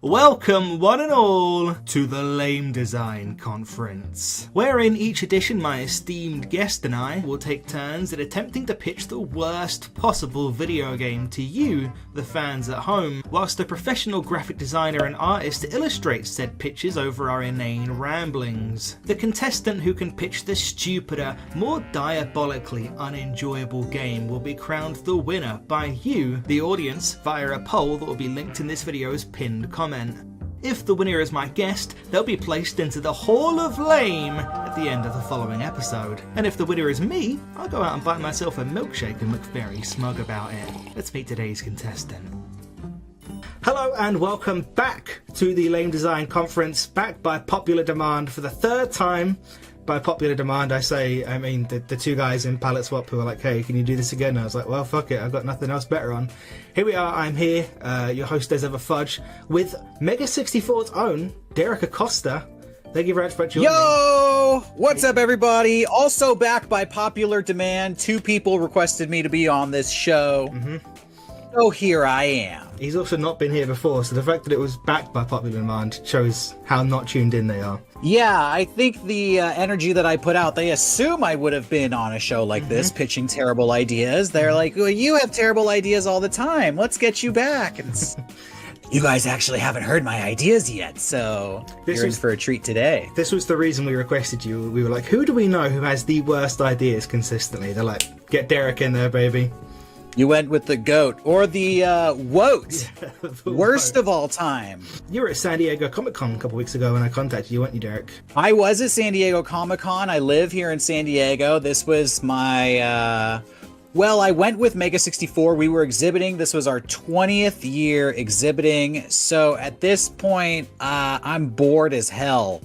Welcome one and all to the Lame Design Conference, wherein each edition my esteemed guest and I will take turns at attempting to pitch the worst possible video game to you, the fans at home, whilst a professional graphic designer and artist illustrates said pitches over our inane ramblings. The contestant who can pitch the stupider, more diabolically unenjoyable game will be crowned the winner by you, the audience, via a poll that will be linked in this video's pinned comment. If the winner is my guest, they'll be placed into the Hall of Lame at the end of the following episode. And if the winner is me, I'll go out and buy myself a milkshake and look very smug about it. Let's meet today's contestant. Hello and welcome back to the Lame Design Conference, back by popular demand for the third time. By popular demand, I mean the two guys in Palette Swap who were like, hey, can you do this again? And I was like, well, fuck it, I've got nothing else better on. Here we are, I'm here, your host as ever, Fudj, with Mega64's own Derrick Acosta. Thank you very much for joining me. Yo! What's up, everybody? Also back by popular demand. 2 people requested me to be on this show. So here I am. He's also not been here before, so the fact that it was backed by popular demand shows how not tuned in they are. Yeah, I think the energy that I put out, they assume I would have been on a show like this, pitching terrible ideas. They're like, well, you have terrible ideas all the time. Let's get you back. And you guys actually haven't heard my ideas yet, so you're in for a treat today. This was the reason we requested you. We were like, who do we know who has the worst ideas consistently? They're like, get Derrick in there, baby. You went with the GOAT, or the WOAT, worst of all time. You were at San Diego Comic-Con a couple weeks ago when I contacted you, weren't you, Derrick? I was at San Diego Comic-Con. I live here in San Diego. This was my, well, I went with Mega64. We were exhibiting. This was our 20th year exhibiting. So at this point, I'm bored as hell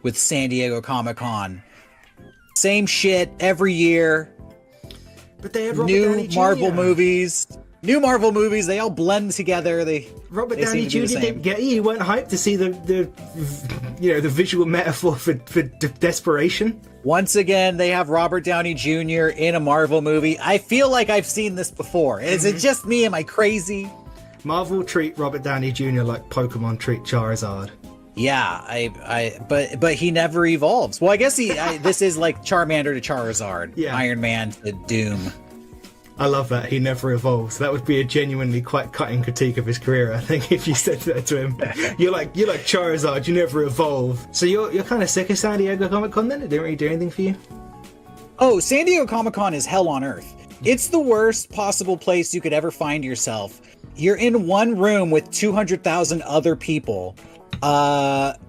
with San Diego Comic-Con. Same shit every year. But they had Robert new Downey Jr. Marvel movies. New Marvel movies, they all blend together. Robert Downey Jr. didn't get you. You weren't hyped to see the visual metaphor for desperation. Once again, they have Robert Downey Jr. in a Marvel movie. I feel like I've seen this before. Is it just me? Am I crazy? Marvel treat Robert Downey Jr. like Pokemon treat Charizard. Yeah, but he never evolves. Well, I guess this is like Charmander to Charizard, yeah. Iron Man to Doom. I love that. He never evolves. That would be a genuinely quite cutting critique of his career, I think, if you said that to him. You're like Charizard, you never evolve. So you're kind of sick of San Diego Comic-Con then? It didn't really do anything for you? Oh, San Diego Comic-Con is hell on earth. It's the worst possible place you could ever find yourself. You're in one room with 200,000 other people.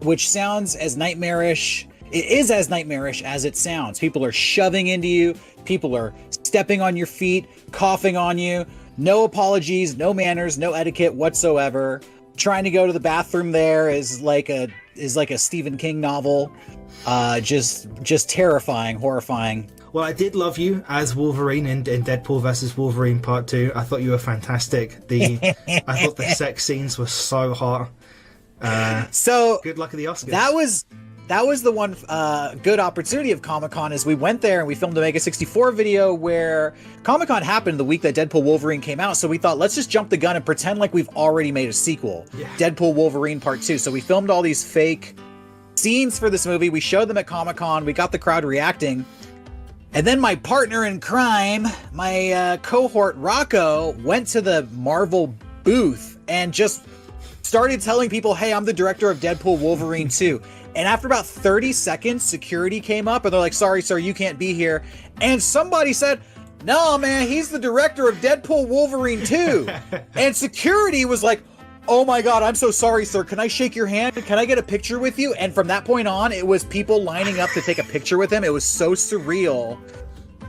Which sounds as nightmarish. It is as nightmarish as it sounds. People are shoving into you. People are stepping on your feet, coughing on you. No apologies, no manners, no etiquette whatsoever. Trying to go to the bathroom there is like a Stephen King novel. Just terrifying, horrifying. Well, I did love you as Wolverine in Deadpool vs. Wolverine Part 2. I thought you were fantastic. I thought the sex scenes were so hot. So good luck at the Oscars. That was the one good opportunity of Comic-Con is we went there and we filmed a Mega64 video where Comic-Con happened the week that Deadpool Wolverine came out. So we thought, let's just jump the gun and pretend like we've already made a sequel. Yeah. Deadpool Wolverine Part 2. So we filmed all these fake scenes for this movie. We showed them at Comic-Con. We got the crowd reacting. And then my partner in crime, my cohort Rocco, went to the Marvel booth and just started telling people, hey, I'm the director of Deadpool Wolverine 2. And after about 30 seconds, security came up and they're like, sorry, sir, you can't be here. And somebody said, no, man, he's the director of Deadpool Wolverine 2. And security was like, oh my God, I'm so sorry, sir. Can I shake your hand? Can I get a picture with you? And from that point on, it was people lining up to take a picture with him. It was so surreal.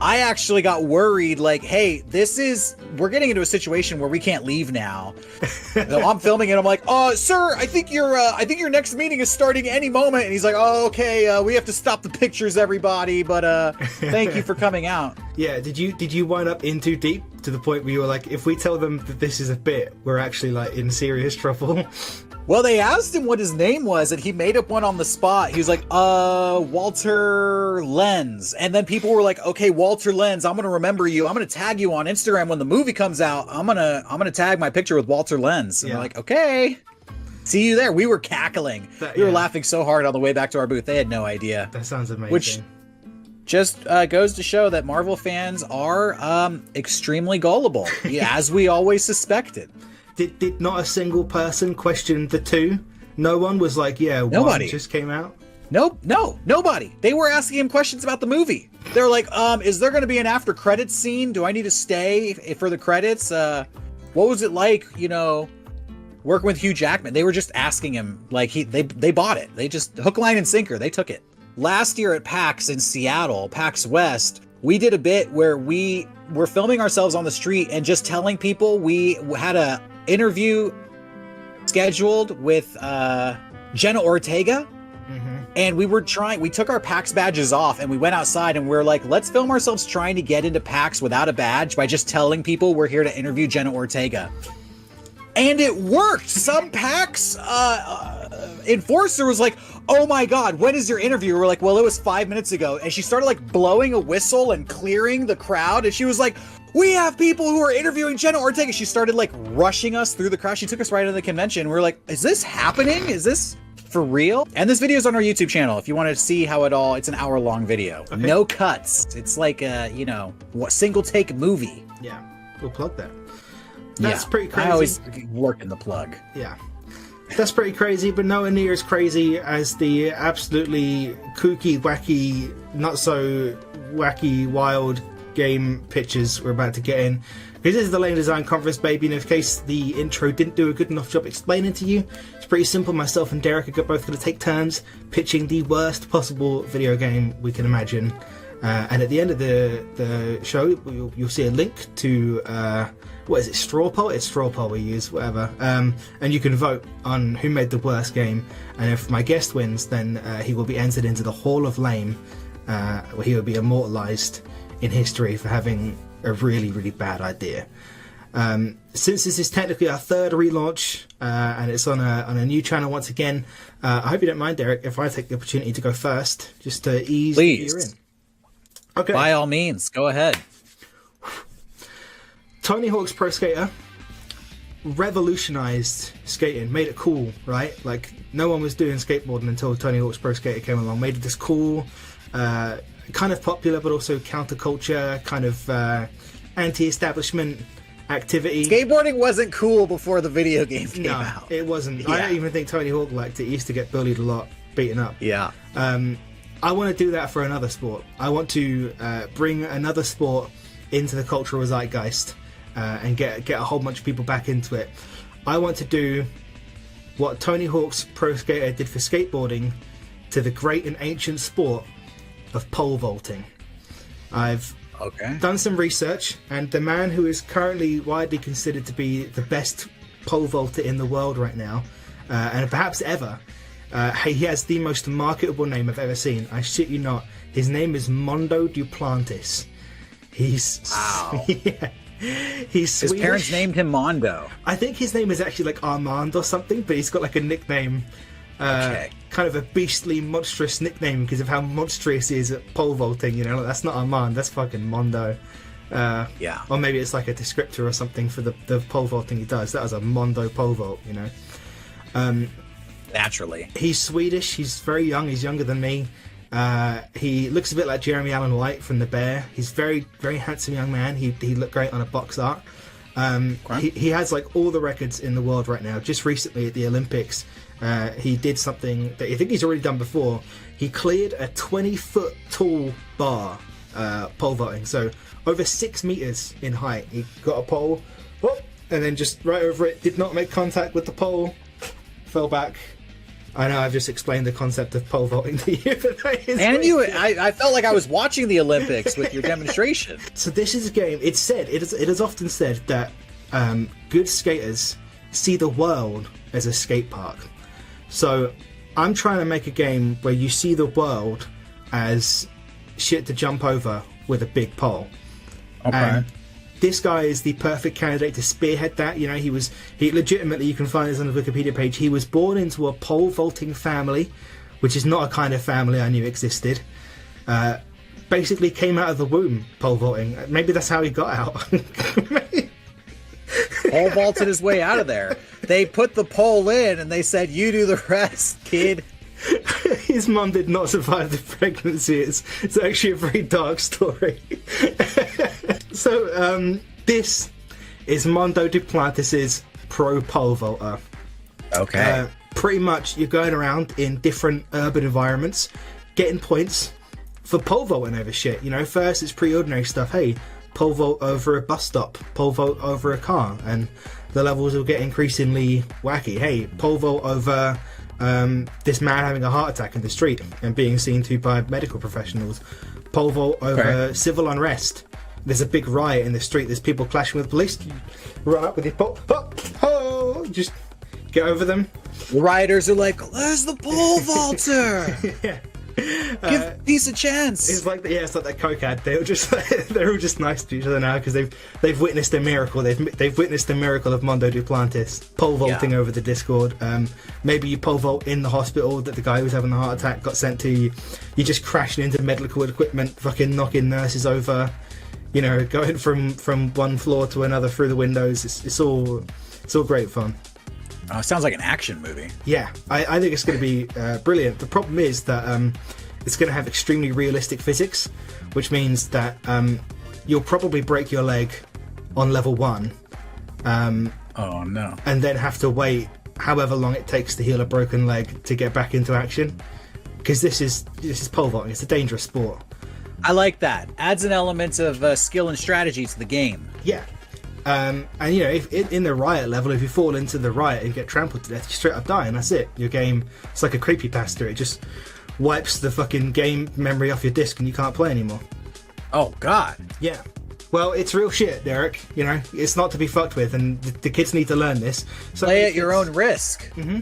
I actually got worried, like, hey, we're getting into a situation where we can't leave now. So I'm filming it. I'm like, sir, I think your next meeting is starting any moment. And he's like, oh, okay, we have to stop the pictures, everybody. But thank you for coming out. Yeah. Did you wind up in too deep to the point where you were like, if we tell them that this is a bit, we're actually like in serious trouble? Well, they asked him what his name was, and he made up one on the spot. He was like, Walter Lenz. And then people were like, okay, Walter Lenz, I'm going to remember you. I'm going to tag you on Instagram when the movie comes out. I'm going to tag my picture with Walter Lenz. And they're like, okay. See you there. We were cackling. We were laughing so hard on the way back to our booth. They had no idea. That sounds amazing. Which just goes to show that Marvel fans are extremely gullible, as we always suspected. Did not a single person question the 2? No one was like, nobody. One just came out? Nope, nobody. They were asking him questions about the movie. They're like, is there going to be an after credits scene? Do I need to stay for the credits? What was it like, working with Hugh Jackman? They were just asking him, like, they bought it. They just, hook, line, and sinker, they took it. Last year at PAX in Seattle, PAX West, we did a bit where we were filming ourselves on the street and just telling people we had a interview scheduled with Jenna Ortega. And we took our PAX badges off and we went outside and we're like, let's film ourselves trying to get into PAX without a badge by just telling people we're here to interview Jenna Ortega. And it worked. Some PAX enforcer was like, oh my God, when is your interview? We're like, well, it was 5 minutes ago. And she started like blowing a whistle and clearing the crowd. And she was like, we have people who are interviewing Jenna Ortega. She started like rushing us through the crowd. She took us right into the convention. We're like, is this happening? Is this for real? And this video is on our YouTube channel. If you want to see how it's an hour-long video. Okay. No cuts. It's like a, single take movie. Yeah, we'll plug that. That's pretty crazy. I always work in the plug. Yeah. That's pretty crazy, but nowhere near as crazy as the absolutely kooky, wacky, not so wacky, wild game pictures we're about to get in. Because this is the Lame Design Conference, baby, and in case the intro didn't do a good enough job explaining to you, it's pretty simple. Myself and Derrick are both going to take turns pitching the worst possible video game we can imagine. And at the end of the show, you'll see a link to, what is it, Straw Poll? It's Straw Poll we use, whatever. And you can vote on who made the worst game. And if my guest wins, then he will be entered into the Hall of Lame, where he will be immortalized in history for having a really, really bad idea. Since this is technically our third relaunch, and it's on a new channel once again, I hope you don't mind, Derrick, if I take the opportunity to go first, just to ease you in. Okay. By all means, go ahead. Tony Hawk's Pro Skater revolutionized skating, made it cool, right? Like, no one was doing skateboarding until Tony Hawk's Pro Skater came along, made it this cool, kind of popular, but also counterculture, kind of anti-establishment activity. Skateboarding wasn't cool before the video game came out. It wasn't. Yeah. I don't even think Tony Hawk liked it. He used to get bullied a lot, beaten up. Yeah. I want to do that for another sport. I want to bring another sport into the cultural zeitgeist and get a whole bunch of people back into it. I want to do what Tony Hawk's Pro Skater did for skateboarding to the great and ancient sport of pole vaulting. I've done some research, and the man who is currently widely considered to be the best pole vaulter in the world right now, and perhaps ever, he has the most marketable name I've ever seen. I shit you not. His name is Mondo Duplantis. He's yeah. He's Swedish. His parents named him Mondo. I think his name is actually like Armand or something, but he's got like a nickname. Kind of a beastly, monstrous nickname because of how monstrous he is at pole vaulting. Like, that's not Armand, that's fucking Mondo. Yeah. Or maybe it's like a descriptor or something for the pole vaulting he does. That was a Mondo pole vault, Naturally. He's Swedish, he's very young, he's younger than me. He looks a bit like Jeremy Allen White from The Bear. He's very, very handsome young man. He looked great on a box art. He has like all the records in the world right now. Just recently at the Olympics, he did something that I think he's already done before. He cleared a 20-foot tall bar pole vaulting, so over 6 meters in height. He got a pole, and then just right over it, did not make contact with the pole, fell back. I know I've just explained the concept of pole vaulting to you. I felt like I was watching the Olympics with your demonstration. So this is a game. It is often said that good skaters see the world as a skate park. So I'm trying to make a game where you see the world as shit to jump over with a big pole. Okay. And this guy is the perfect candidate to spearhead that. He legitimately, you can find this on the Wikipedia page, he was born into a pole vaulting family, which is not a kind of family I knew existed. Basically came out of the womb pole vaulting. Maybe that's how he got out. Pole vaulted his way out of there. They put the pole in and they said, "You do the rest, kid." His mum did not survive the pregnancy. It's actually a very dark story. So, this is Mondo Duplantis' pro pole vaulter. Okay. Pretty much, you're going around in different urban environments, getting points for pole vaulting over shit. You know, first it's pretty ordinary stuff. Hey, pole vault over a bus stop, pole vault over a car, and the levels will get increasingly wacky. Hey, pole vault over this man having a heart attack in the street and being seen to by medical professionals. Pole vault over civil unrest. There's a big riot in the street. There's people clashing with police. You run up with your pole. Just get over them. The rioters are like, "There's the pole vaulter." Yeah. Give peace a chance. It's like it's like that Coke ad. They're all just nice to each other now because they've witnessed a miracle. They've witnessed the miracle of Mondo Duplantis pole vaulting over the Discord. Maybe you pole vault in the hospital that the guy who was having the heart attack got sent to. You're just crashing into medical equipment, fucking knocking nurses over. You know, going from one floor to another through the windows. It's all great fun. Oh, it sounds like an action movie. Yeah, I think it's going to be brilliant. The problem is that it's going to have extremely realistic physics, which means that you'll probably break your leg on level 1. Oh no! And then have to wait however long it takes to heal a broken leg to get back into action. Because this is pole vaulting. It's a dangerous sport. I like that. Adds an element of skill and strategy to the game. Yeah. And you know, if in the riot level, if you fall into the riot and get trampled to death, you straight up die, and that's it. Your game, it's like a creepypasta. It just wipes the fucking game memory off your disc, and you can't play anymore. Oh God. Yeah. Well, it's real shit, Derek. You know, it's not to be fucked with, and the kids need to learn this. Play at your own risk. Mm-hmm.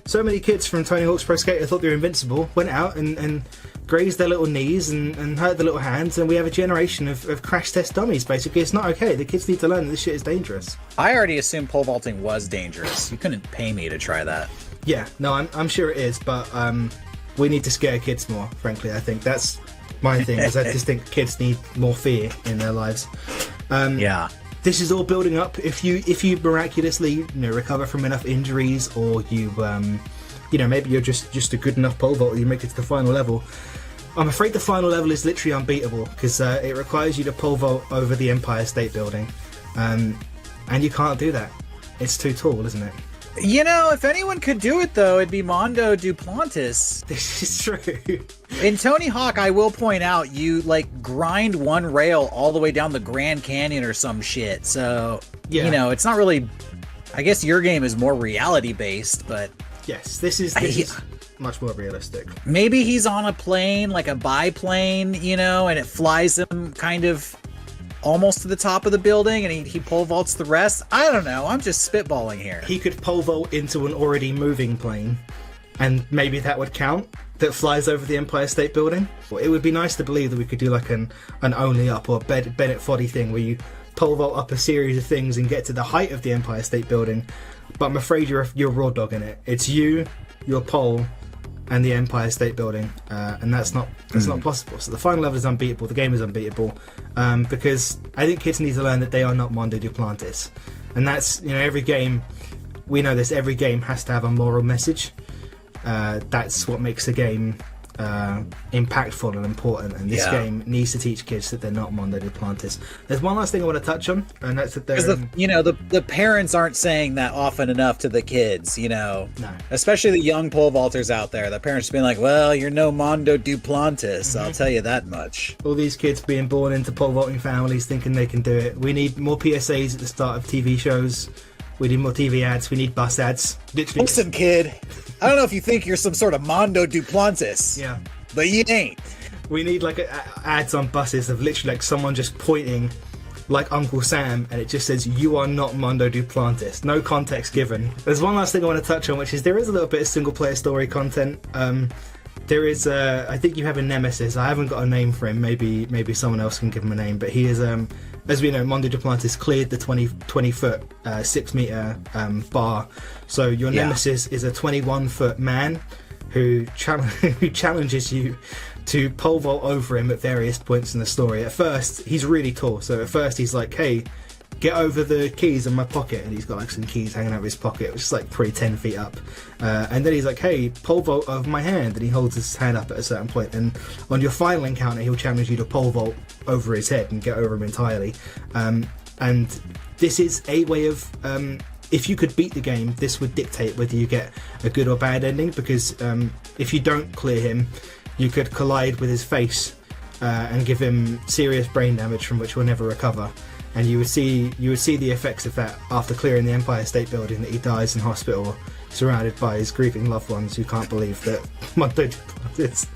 So many kids from Tony Hawk's Pro Skater thought they were invincible, went out and grazed their little knees and hurt their little hands, and we have a generation of crash test dummies, basically. It's not okay. The kids need to learn that this shit is dangerous. I already assumed pole vaulting was dangerous. You couldn't pay me to try that. Yeah, no, I'm sure it is, but we need to scare kids more, frankly. I think that's my thing, is I just think kids need more fear in their lives. Yeah. This is all building up. If you miraculously recover from enough injuries, or you maybe you're just a good enough pole vaulter, you make it to the final level. I'm afraid the final level is literally unbeatable because it requires you to pole vault over the Empire State Building, and you can't do that. It's too tall, isn't it? You know, if anyone could do it, though, it'd be Mondo Duplantis. This is true. In Tony Hawk, I will point out, you, grind one rail all the way down the Grand Canyon or some shit. So, yeah. It's not really... I guess your game is more reality-based, but... Yes, this is much more realistic. Maybe he's on a plane, like a biplane, and it flies him kind of almost to the top of the building, and he pole vaults the rest. I don't know. I'm just spitballing here. He could pole vault into an already moving plane, and maybe that would count. That flies over the Empire State Building. Well, it would be nice to believe that we could do like an only up or Bennett Foddy thing where you pole vault up a series of things and get to the height of the Empire State Building. But I'm afraid you're raw dog in it. It's you, your pole, and the Empire State Building, and that's not possible. So the final level is unbeatable. The game is unbeatable because I think kids need to learn that they are not Mondo Duplantis, and that's every game. We know this. Every game has to have a moral message. That's what makes a game impactful and important, and this game needs to teach kids that they're not Mondo Duplantis. There's one last thing I want to touch on, and that's that the parents aren't saying that often enough to the kids, No. Especially the young pole vaulters out there. The parents being like, well, you're no Mondo Duplantis, I'll tell you that much. All these kids being born into pole vaulting families thinking they can do it. We need more PSAs at the start of TV shows. We need more TV ads. We need bus ads. Literally. Listen, kid, I don't know if you think you're some sort of Mondo Duplantis. Yeah. But you ain't. We need ads on buses of literally someone just pointing like Uncle Sam, and it just says, you are not Mondo Duplantis. No context given. There's one last thing I want to touch on, which is there is a little bit of single player story content. There is, I think you have a nemesis. I haven't got a name for him. Maybe someone else can give him a name. But he is, as we know, Mondo Duplantis cleared the 20 foot, 6 meter bar. So your nemesis is a 21 foot man who challenges you to pole vault over him at various points in the story. At first, he's really tall. So at first he's like, hey, get over the keys in my pocket, and he's got like some keys hanging out of his pocket, which is like probably 10 feet up. And then he's like, hey, pole vault over my hand, and he holds his hand up at a certain point, and on your final encounter he'll challenge you to pole vault over his head and get over him entirely. And this is a way of, if you could beat the game, this would dictate whether you get a good or bad ending, because if you don't clear him, you could collide with his face and give him serious brain damage from which we'll never recover. And you would see the effects of that after clearing the Empire State Building, that he dies in hospital, surrounded by his grieving loved ones who can't believe that Mondo Duplantis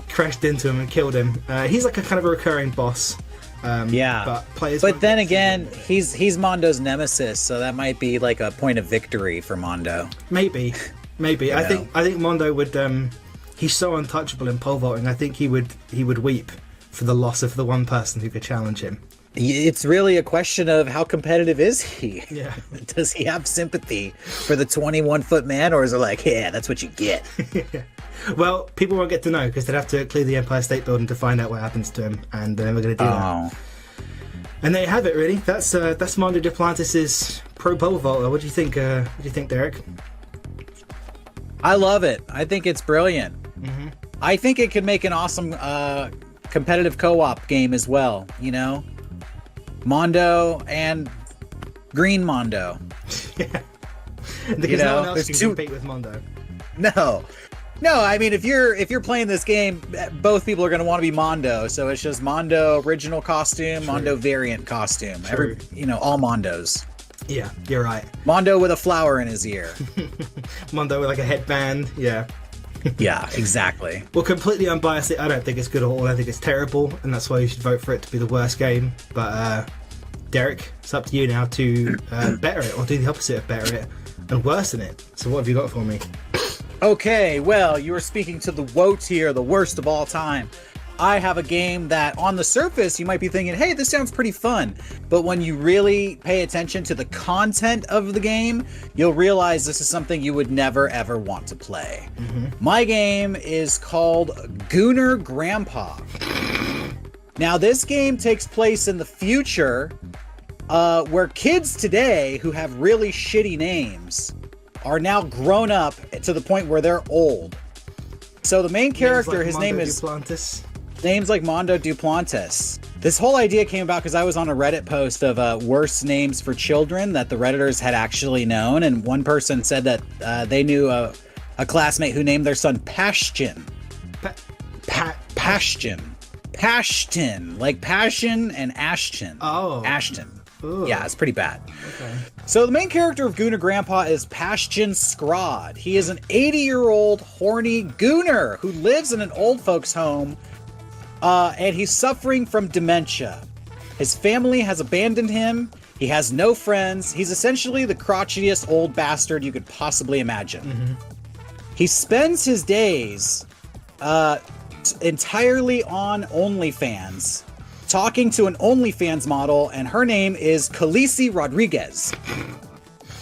crashed into him and killed him. He's like a kind of a recurring boss. But then again, he's Mondo's nemesis, so that might be like a point of victory for Mondo. Maybe. I think Mondo would. He's so untouchable in pole vaulting. I think he would weep for the loss of the one person who could challenge him. It's really a question of how competitive is he? Yeah. Does he have sympathy for the 21-foot man, or is it like, yeah, that's what you get? Well, people won't get to know because they'd have to clear the Empire State Building to find out what happens to him, and they're never going to do that. And there you have it, really. That's Mondo Duplantis' pro pole vaulter. What do you think? Derek? I love it. I think it's brilliant. Mm-hmm. I think it could make an awesome competitive co-op game as well. You know, Mondo and Green Mondo. Yeah. Because no one else can compete with Mondo. No, I mean, if you're playing this game, both people are going to want to be Mondo, so it's just Mondo original costume, True. Mondo variant costume. True. All Mondos. Yeah, you're right. Mondo with a flower in his ear. Mondo with like a headband. Yeah. Yeah, exactly. Well, completely unbiasedly, I don't think it's good at all. I think it's terrible, and that's why you should vote for it to be the worst game. But Derek, it's up to you now to better it, or do the opposite of better it and worsen it. So what have you got for me? Okay, well, you are speaking to the woe tier, the worst of all time. I have a game that on the surface you might be thinking, hey, this sounds pretty fun. But when you really pay attention to the content of the game, you'll realize this is something you would never ever want to play. Mm-hmm. My game is called Gooner Grandpa. Now, this game takes place in the future where kids today who have really shitty names are now grown up to the point where they're old. So the main character, his name is... Names like Mondo Duplantis. This whole idea came about because I was on a Reddit post of worst names for children that the Redditors had actually known, and one person said that they knew a classmate who named their son Pashtin. Pashtin. Pashtin. Like Passion and Ashton. Oh. Ashton. Ooh. Yeah, it's pretty bad. Okay. So the main character of Gooner Grandpa is Pashtin Scrod. He is an 80-year-old horny gooner who lives in an old folks' home, and he's suffering from dementia. His family has abandoned him. He has no friends. He's essentially the crotchetiest old bastard you could possibly imagine. Mm-hmm. He spends his days entirely on OnlyFans, talking to an OnlyFans model, and her name is Khaleesi Rodriguez.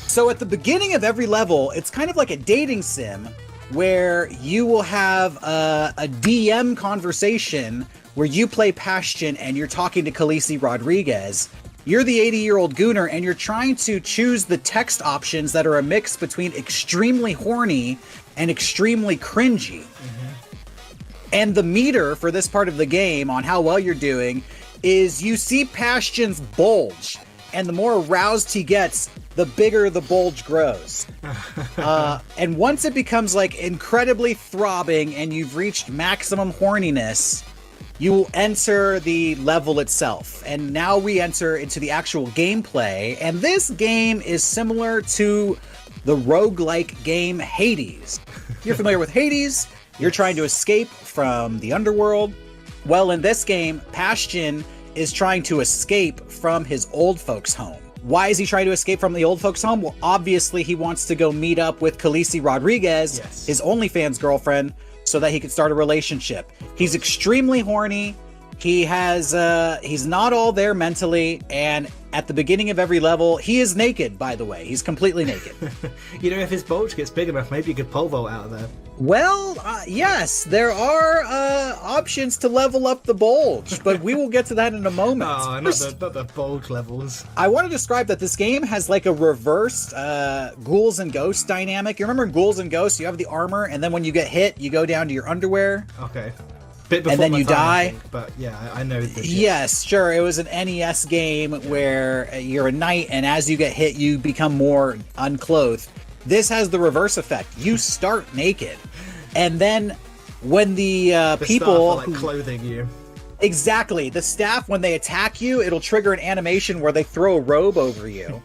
So at the beginning of every level, it's kind of like a dating sim where you will have a DM conversation where you play Pashtin and you're talking to Khaleesi Rodriguez. You're the 80-year-old gooner and you're trying to choose the text options that are a mix between extremely horny and extremely cringy. Mm-hmm. And the meter for this part of the game on how well you're doing is you see Pashtin's bulge, and the more aroused he gets, the bigger the bulge grows. And once it becomes like incredibly throbbing and you've reached maximum horniness, you will enter the level itself. And now we enter into the actual gameplay. And this game is similar to the roguelike game Hades. You're familiar with Hades? You're trying to escape from the underworld. Well, in this game, Pashtin is trying to escape from his old folks' home. Why is he trying to escape from the old folks' home? Well, obviously he wants to go meet up with Khaleesi Rodriguez, his OnlyFans girlfriend, so that he could start a relationship. He's extremely horny. He's not all there mentally, and at the beginning of every level, he is naked, by the way. He's completely naked. You know, if his bulge gets big enough, maybe you could pole vault out of there. Well, yes, there are options to level up the bulge, but we will get to that in a moment. Oh, not the bulge levels. I want to describe that this game has like a reversed ghouls and ghosts dynamic. You remember in ghouls and ghosts, you have the armor, and then when you get hit, you go down to your underwear. Okay. Bit before and then my you time, die. I think, but yeah, I know this. Yes, sure. It was an NES game where you're a knight, and as you get hit, you become more unclothed. This has the reverse effect. You start naked, and then when the people staff are, like, clothing you. Exactly, the staff, when they attack you, it'll trigger an animation where they throw a robe over you.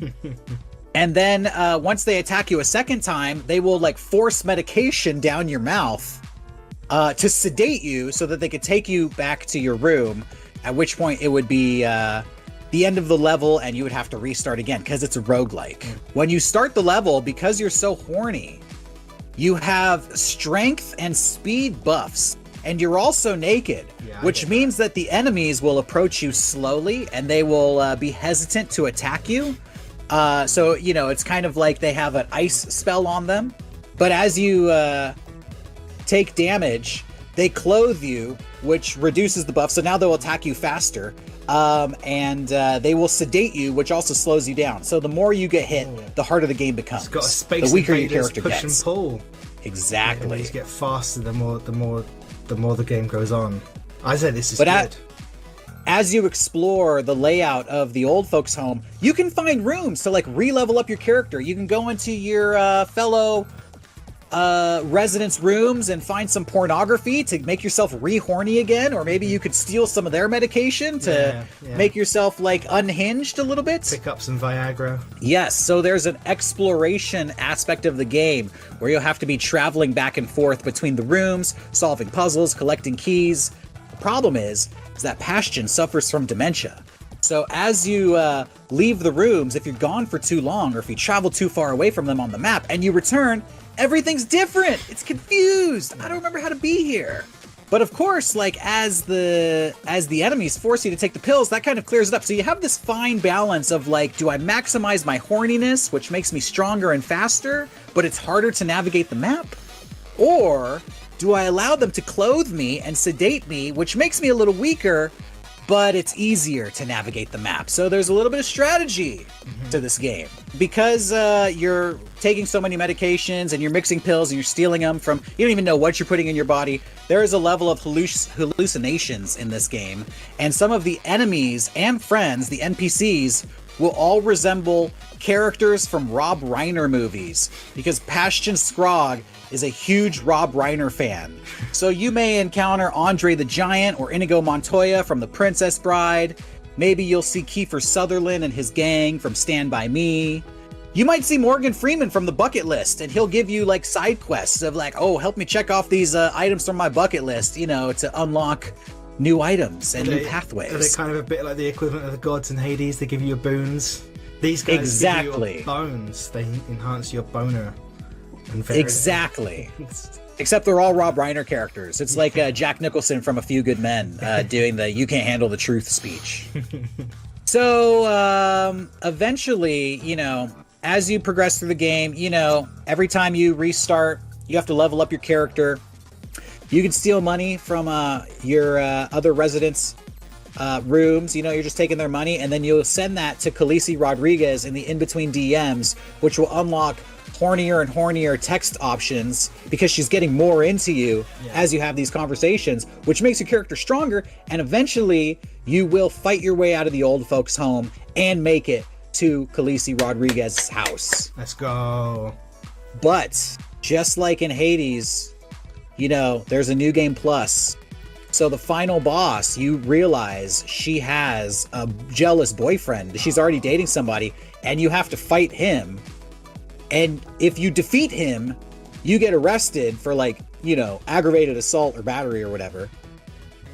And then once they attack you a second time, they will like force medication down your mouth to sedate you so that they could take you back to your room, at which point it would be the end of the level and you would have to restart again because it's a roguelike. When you start the level, because you're so horny, you have strength and speed buffs, and you're also naked, which means that the enemies will approach you slowly and they will be hesitant to attack you. So, you know, it's kind of like they have an ice spell on them. But as you take damage, they clothe you, which reduces the buff. So now they'll attack you faster. And they will sedate you, which also slows you down. So the more you get hit, the harder the game becomes. It's got a space the weaker your character push gets. And pull. Exactly. Enemies get faster the more the game goes on. I say this is but good. As you explore the layout of the old folks' home, you can find rooms to like re-level up your character. You can go into your fellow residents' rooms and find some pornography to make yourself re-horny again, or maybe you could steal some of their medication to make yourself like unhinged a little bit. Pick up some Viagra. Yes, so there's an exploration aspect of the game where you'll have to be traveling back and forth between the rooms, solving puzzles, collecting keys. The problem is that Bastion suffers from dementia. So as you leave the rooms, if you're gone for too long or if you travel too far away from them on the map and you return, everything's different. It's confused. I don't remember how to be here. But of course, like as the enemies force you to take the pills, that kind of clears it up. So you have this fine balance of like, do I maximize my horniness, which makes me stronger and faster, but it's harder to navigate the map? Or do I allow them to clothe me and sedate me, which makes me a little weaker, but it's easier to navigate the map? So there's a little bit of strategy to this game. Because you're taking so many medications and you're mixing pills and you're stealing them from, you don't even know what you're putting in your body. There is a level of hallucinations in this game. And some of the enemies and friends, the NPCs, will all resemble characters from Rob Reiner movies. Because Bastion Scrogg is a huge Rob Reiner fan. So you may encounter Andre the Giant or Inigo Montoya from The Princess Bride. Maybe you'll see Kiefer Sutherland and his gang from Stand By Me. You might see Morgan Freeman from The Bucket List, and he'll give you like side quests of like, oh, help me check off these items from my bucket list, you know, to unlock new items and new pathways. Are they kind of a bit like the equivalent of the gods in Hades? They give you boons. These guys give you your bones. They enhance your boner. Exactly. Except they're all Rob Reiner characters. It's like Jack Nicholson from A Few Good Men doing the "You can't handle the truth" speech. So eventually, you know, as you progress through the game, you know, every time you restart, you have to level up your character. You can steal money from your other residents' rooms. You know, you're just taking their money, and then you'll send that to Khaleesi Rodriguez in the in-between DMs, which will unlock hornier and hornier text options because she's getting more into you as you have these conversations, which makes your character stronger, and eventually you will fight your way out of the old folks' home and make it to Khaleesi Rodriguez's house. Let's go. But just like in Hades, you know, there's a new game plus. So the final boss, you realize she has a jealous boyfriend. She's already dating somebody, and you have to fight him. And if you defeat him, you get arrested for like, you know, aggravated assault or battery or whatever.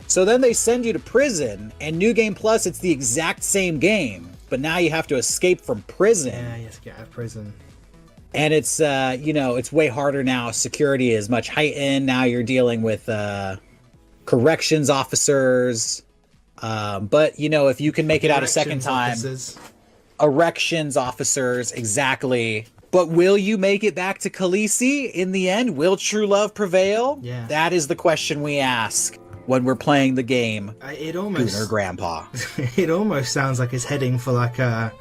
So then they send you to prison, and New Game Plus, it's the exact same game, but now you have to escape from prison. Yeah, you have to get out of prison. And it's, you know, it's way harder now. Security is much heightened. Now you're dealing with corrections officers. But you know, if you can make it out a second Erections time, officers. erections officers, exactly. But will you make it back to Khaleesi in the end? Will true love prevail? Yeah. That is the question we ask when we're playing the game. It almost Gooner Grandpa. it almost sounds like it's heading for like a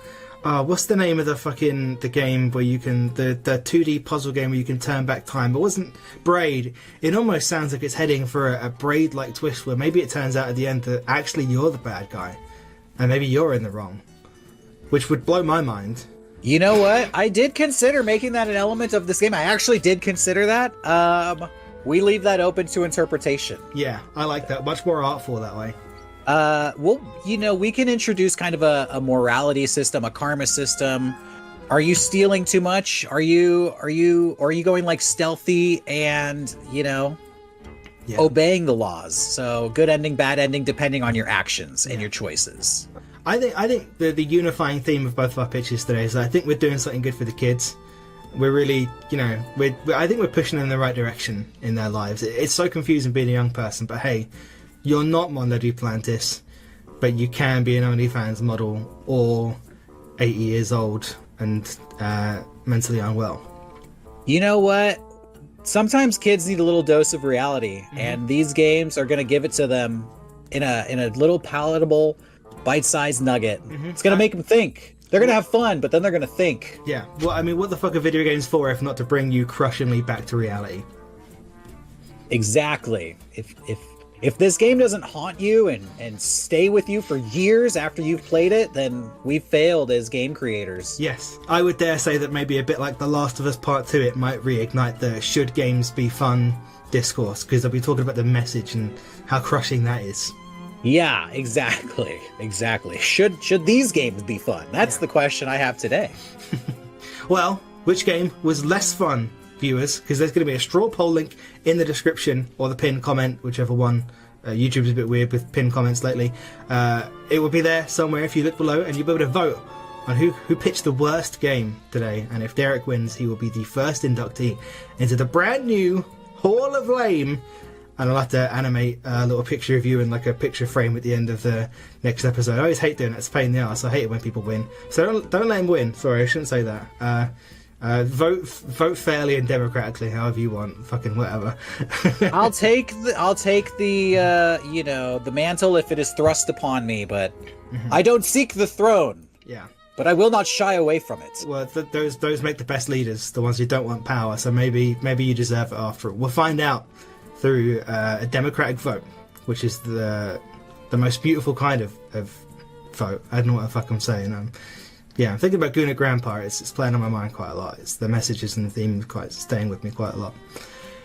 what's the name of the game where you can the 2D puzzle game where you can turn back time? It wasn't Braid. It almost sounds like it's heading for a Braid like twist where maybe it turns out at the end that actually you're the bad guy and maybe you're in the wrong, which would blow my mind. You know what? I did consider making that an element of this game. I actually did consider that. We leave that open to interpretation. Yeah, I like that. Much more artful that way. Well, you know, we can introduce kind of a morality system, a karma system. Are you stealing too much? Are you going like stealthy and, you know, obeying the laws? So good ending, bad ending, depending on your actions and your choices. I think the unifying theme of both of our pitches today is that I think we're doing something good for the kids. We're really, you know, I think we're pushing them in the right direction in their lives. It's so confusing being a young person, but hey, you're not Mondo Duplantis, but you can be an OnlyFans model or 80 years old and mentally unwell. You know what? Sometimes kids need a little dose of reality, and these games are going to give it to them in a little palatable, bite-sized nugget. It's going to make them think. They're going to have fun, but then they're going to think. Yeah. Well, I mean, what the fuck are video games for if not to bring you crushingly back to reality? Exactly. If this game doesn't haunt you and stay with you for years after you've played it, then we've failed as game creators. Yes. I would dare say that maybe a bit like The Last of Us Part 2, it might reignite the should games be fun discourse, because they'll be talking about the message and how crushing that is. Yeah, exactly. Should these games be fun? That's the question I have today. Well, which game was less fun, viewers? Because there's going to be a straw poll link in the description or the pinned comment, whichever one. YouTube's a bit weird with pinned comments lately. It will be there somewhere if you look below, and you'll be able to vote on who pitched the worst game today. And if Derrick wins, he will be the first inductee into the brand new Hall of Lame. And I'll have to animate a little picture of you in like a picture frame at the end of the next episode. I always hate doing it. It's a pain in the arse. I hate it when people win. So don't let him win. Sorry, I shouldn't say that. Vote fairly and democratically, however you want. Fucking whatever. I'll take the you know, the mantle if it is thrust upon me, but I don't seek the throne. Yeah. But I will not shy away from it. Well, those make the best leaders, the ones who don't want power. So maybe you deserve it after all. We'll find out through a democratic vote, which is the most beautiful kind of vote. I don't know what the fuck I'm saying. I'm thinking about Gooner Grandpa. It's playing on my mind quite a lot. It's the messages and the theme quite staying with me quite a lot.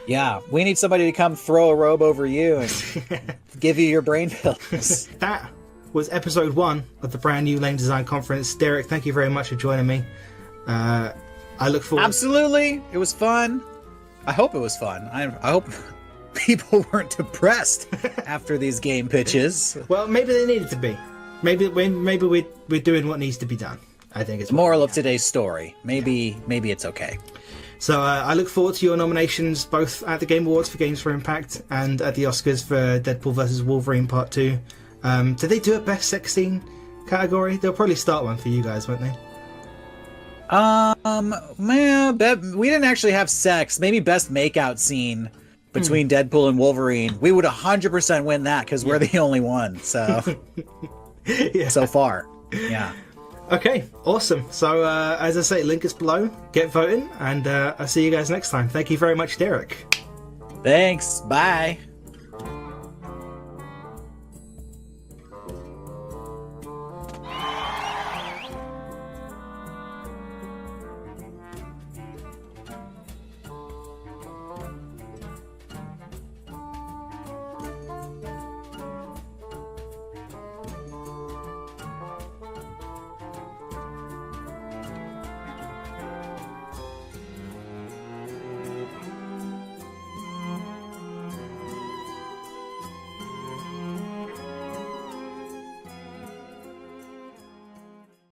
Yeah, we need somebody to come throw a robe over you and give you your brain pills. That was episode 1 of the brand new Lame Design Conference. Derrick, thank you very much for joining me. I look forward. Absolutely, it was fun. I hope it was fun. I hope people weren't depressed after these game pitches. Well, maybe they needed to be. Maybe we're doing what needs to be done. I think it's moral of today's story. Maybe it's okay. So I look forward to your nominations both at the Game Awards for Games for Impact and at the Oscars for Deadpool vs. Wolverine Part 2. Did they do a best sex scene category? They'll probably start one for you guys, won't they? We didn't actually have sex. Maybe best makeout scene between Deadpool and Wolverine. We would 100% win that because we're the only one. So, so far. Yeah. Okay, awesome. So, as I say, link is below. Get voting, and I'll see you guys next time. Thank you very much, Derrick. Thanks. Bye.